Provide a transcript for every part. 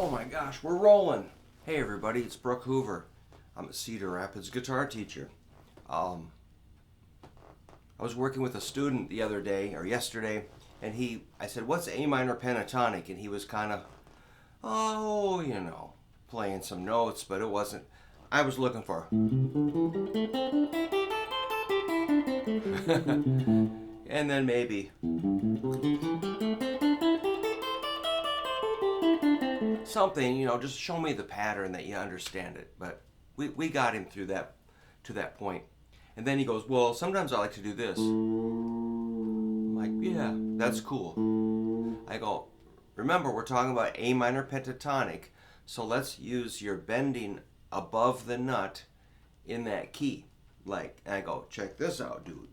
Oh my gosh, we're rolling. Hey everybody, it's Brook Hoover. I'm a Cedar Rapids guitar teacher. I was working with a student the other day, or yesterday, and I said, what's A minor pentatonic? And he was kind of, playing some notes, but it wasn't, I was looking for. And then maybe. Something, just show me the pattern that you understand it. But we got him through that to that point. And then he goes, well, sometimes I like to do this. I'm like, yeah, that's cool. I go, remember, we're talking about A minor pentatonic, so let's use your bending above the nut in that key. And I go, check this out, dude.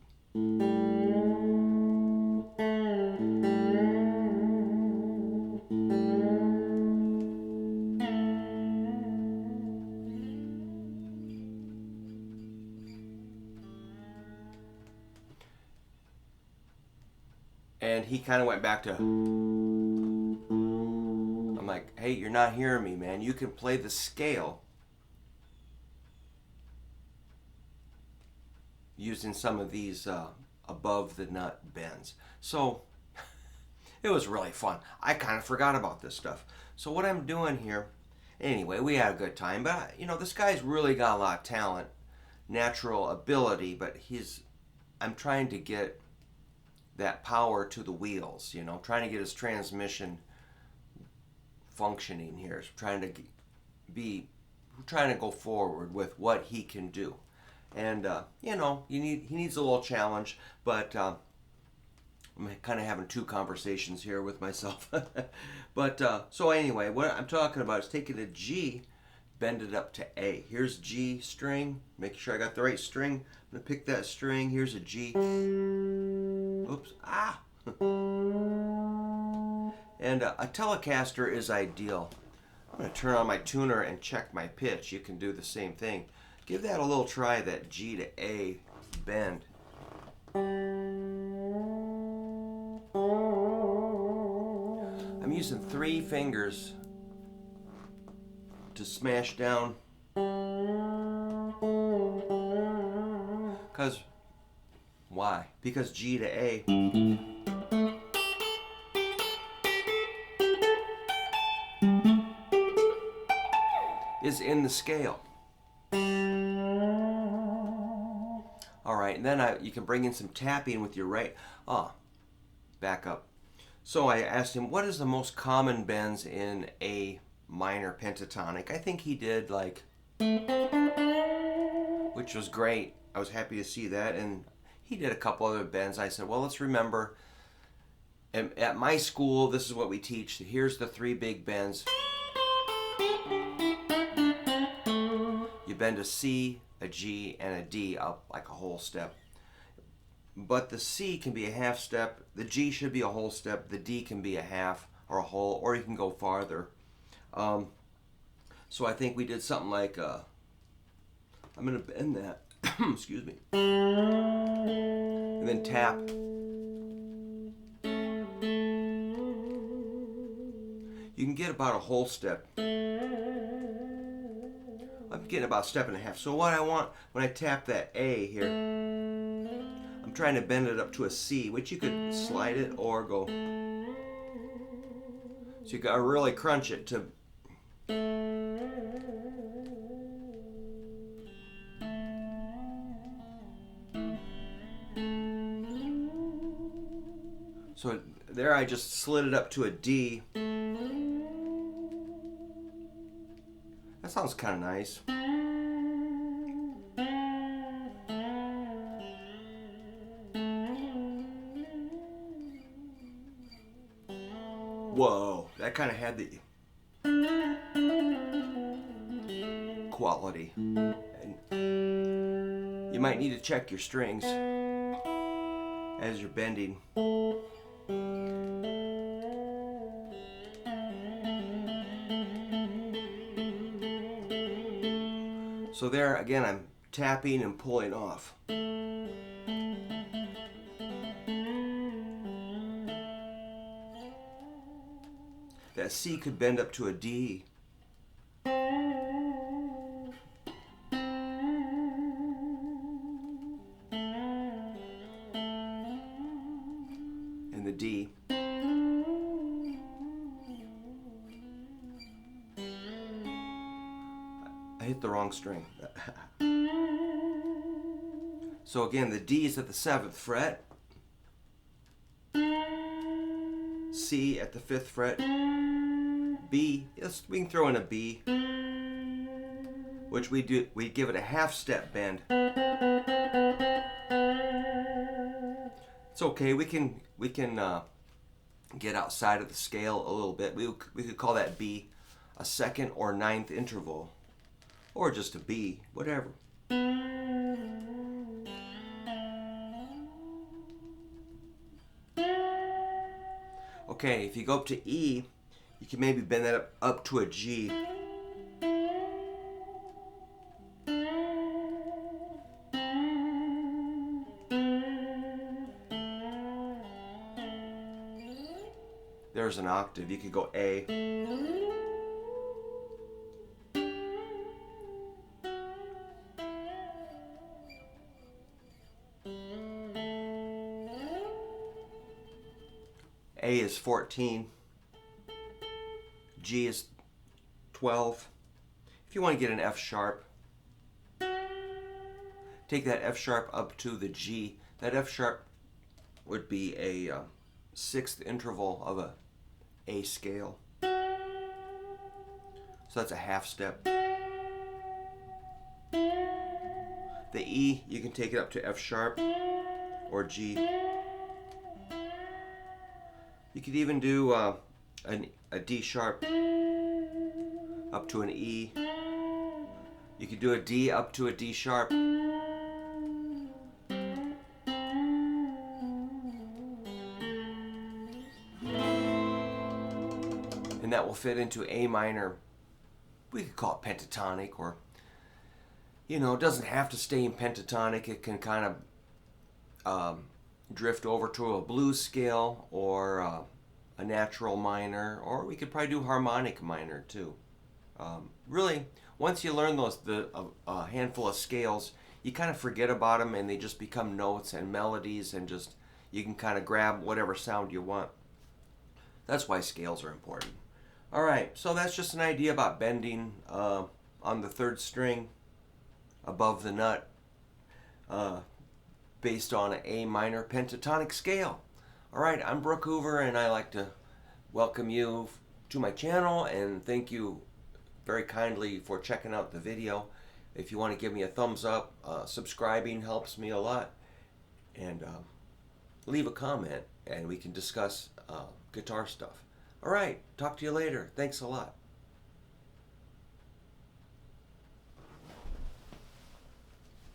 And he kind of went back to, I'm like, hey, you're not hearing me, man. You can play the scale using some of these above the nut bends. So it was really fun. I kind of forgot about this stuff. So what I'm doing here, anyway, we had a good time. But, this guy's really got a lot of talent, natural ability, but I'm trying to get that power to the wheels, trying to get his transmission functioning here. Trying to go forward with what he can do. And he needs a little challenge, but I'm kind of having two conversations here with myself. But so anyway, what I'm talking about is taking a G, bend it up to A. Here's G string. Make sure I got the right string. I'm gonna pick that string. Here's a G. Oops. And a Telecaster is ideal. I'm going to turn on my tuner and check my pitch. You can do the same thing. Give that a little try, that G to A bend. I'm using 3 fingers to smash down. Why? Because G to A is in the scale. All right, and then you can bring in some tapping with your right. Back up. So I asked him, what is the most common bends in A minor pentatonic? I think he did which was great. I was happy to see that. And he did a couple other bends. I said, well, let's remember, at my school, this is what we teach. Here's the 3 big bends. You bend a C, a G, and a D up like a whole step. But the C can be a half step, the G should be a whole step, the D can be a half or a whole, or you can go farther. So I think we did something like, I'm going to bend that, excuse me, and then tap. You can get about a whole step. I'm getting about a step and a half. So what I want, when I tap that A here, I'm trying to bend it up to a C, which you could slide it or go. So you gotta really crunch it to. So there I just slid it up to a D. That sounds kind of nice. Whoa, that kind of had the quality. And you might need to check your strings as you're bending. So there, again, I'm tapping and pulling off. that C could bend up to a D. And the D. I hit the wrong string. So again, the D is at the 7th fret, C at the 5th fret, B, yes, we can throw in a B, which we give it a half step bend. It's okay, we can get outside of the scale a little bit. We could call that B a 2nd or 9th interval, or just a B, whatever. Okay, if you go up to E, you can maybe bend that up to a G. There's an octave. You could go A. A is 14, G is 12. If you want to get an F sharp, take that F sharp up to the G. That F sharp would be a 6th interval of a A scale. So that's a half step. The E, you can take it up to F sharp or G. You could even do a D sharp up to an E. You could do a D up to a D sharp. And that will fit into A minor. We could call it pentatonic, or, you know, it doesn't have to stay in pentatonic. It can kind of drift over to a blues scale, or a natural minor, or we could probably do harmonic minor too. Really, once you learn a handful of scales, you kind of forget about them and they just become notes and melodies, and just you can kind of grab whatever sound you want. That's why scales are important. All right, so that's just an idea about bending on the 3rd string above the nut, based on an A minor pentatonic scale. All right, I'm Brook Hoover, and I like to welcome you to my channel and thank you very kindly for checking out the video. If you want to give me a thumbs up, subscribing helps me a lot, and leave a comment and we can discuss guitar stuff. All right, talk to you later. Thanks a lot.